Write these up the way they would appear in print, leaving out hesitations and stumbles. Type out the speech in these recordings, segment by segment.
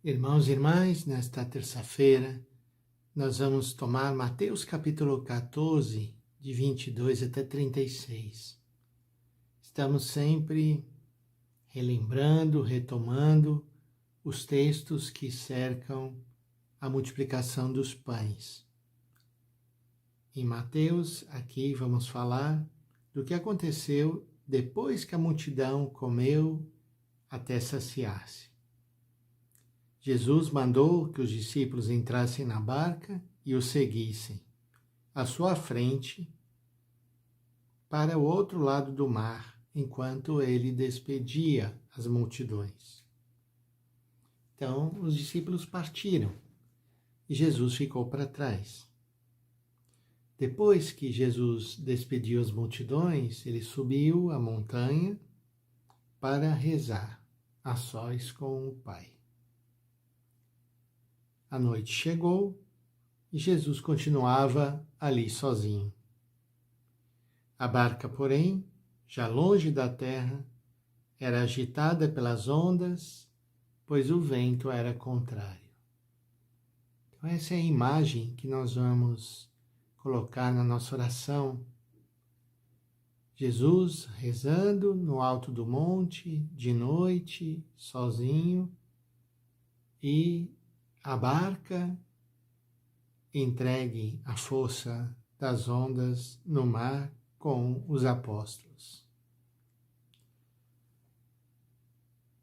Irmãos e irmãs, nesta terça-feira, nós vamos tomar Mateus capítulo 14, de 22 até 36. Estamos sempre relembrando, retomando os textos que cercam a multiplicação dos pães. Em Mateus, aqui vamos falar do que aconteceu depois que a multidão comeu até saciar-se. Jesus mandou que os discípulos entrassem na barca e o seguissem, à sua frente, para o outro lado do mar, enquanto ele despedia as multidões. Então, os discípulos partiram e Jesus ficou para trás. Depois que Jesus despediu as multidões, ele subiu a montanha para rezar, a sós com o Pai. A noite chegou e Jesus continuava ali sozinho. A barca, porém, já longe da terra, era agitada pelas ondas, pois o vento era contrário. Então, essa é a imagem que nós vamos colocar na nossa oração. Jesus rezando no alto do monte, de noite, sozinho, e a barca entregue à força das ondas no mar com os apóstolos.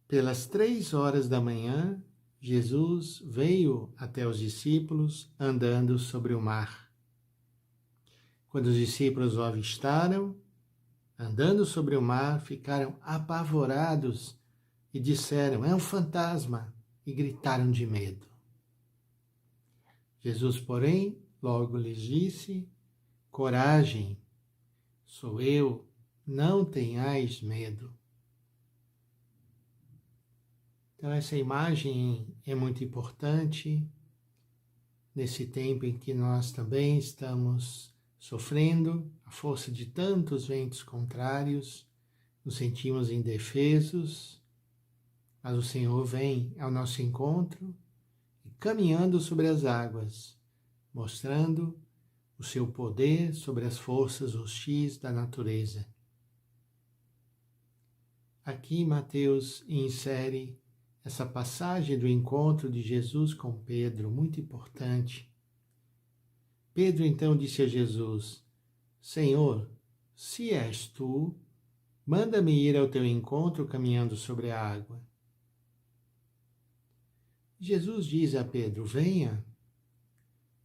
Pelas 3 horas da manhã, Jesus veio até os discípulos andando sobre o mar. Quando os discípulos o avistaram, andando sobre o mar, ficaram apavorados e disseram: "É um fantasma!" e gritaram de medo. Jesus, porém, logo lhes disse: "Coragem, sou eu, não tenhais medo." Então, essa imagem é muito importante nesse tempo em que nós também estamos sofrendo a força de tantos ventos contrários, nos sentimos indefesos, mas o Senhor vem ao nosso encontro e caminhando sobre as águas, mostrando o seu poder sobre as forças hostis da natureza. Aqui Mateus insere essa passagem do encontro de Jesus com Pedro, muito importante. Pedro então disse a Jesus: "Senhor, se és tu, manda-me ir ao teu encontro caminhando sobre a água." Jesus diz a Pedro: "Venha."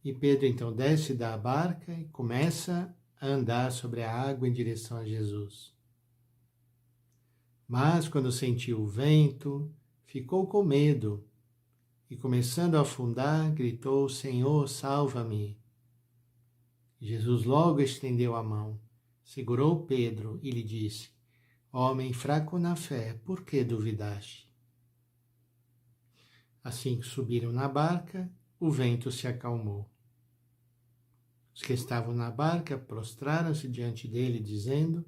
E Pedro então desce da barca e começa a andar sobre a água em direção a Jesus. Mas quando sentiu o vento, ficou com medo e, começando a afundar, gritou: "Senhor, salva-me." Jesus logo estendeu a mão, segurou Pedro e lhe disse: "Homem fraco na fé, por que duvidaste?" Assim que subiram na barca, o vento se acalmou. Os que estavam na barca prostraram-se diante dele, dizendo: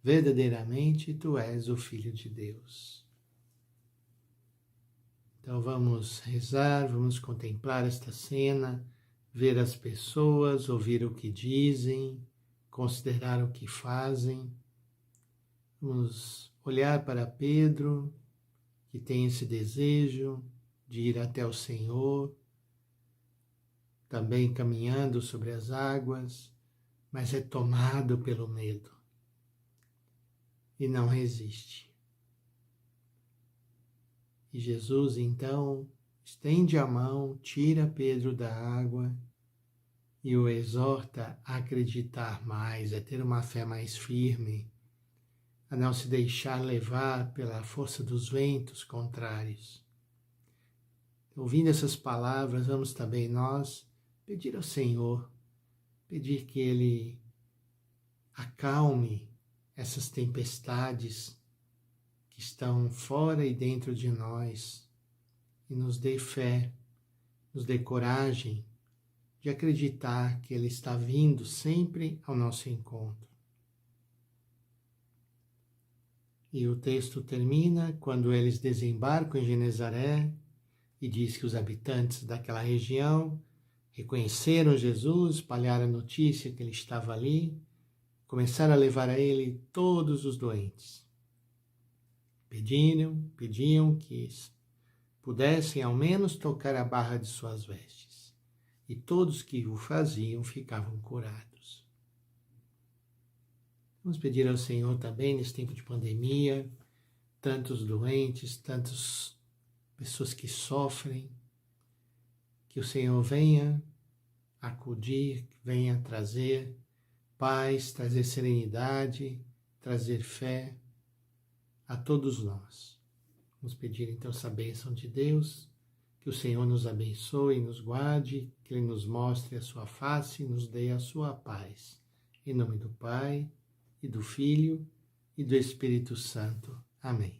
"Verdadeiramente tu és o Filho de Deus." Então vamos rezar, vamos contemplar esta cena, ver as pessoas, ouvir o que dizem, considerar o que fazem. Vamos olhar para Pedro, que tem esse desejo de ir até o Senhor, também caminhando sobre as águas, mas é tomado pelo medo e não resiste. E Jesus então estende a mão, tira Pedro da água e o exorta a acreditar mais, a ter uma fé mais firme, a não se deixar levar pela força dos ventos contrários. Ouvindo essas palavras, vamos também nós pedir ao Senhor, pedir que Ele acalme essas tempestades que estão fora e dentro de nós e nos dê fé, nos dê coragem de acreditar que Ele está vindo sempre ao nosso encontro. E o texto termina: quando eles desembarcam em Genezaré, E diz que os habitantes daquela região reconheceram Jesus, espalharam a notícia que ele estava ali, começaram a levar a ele todos os doentes. Pediam que pudessem ao menos tocar a barra de suas vestes. E todos que o faziam ficavam curados. Vamos pedir ao Senhor também, nesse tempo de pandemia, tantos doentes, tantas pessoas que sofrem, que o Senhor venha acudir, venha trazer paz, trazer serenidade, trazer fé a todos nós. Vamos pedir então essa bênção de Deus, que o Senhor nos abençoe, nos guarde, que Ele nos mostre a sua face e nos dê a sua paz. Em nome do Pai, e do Filho, e do Espírito Santo. Amém.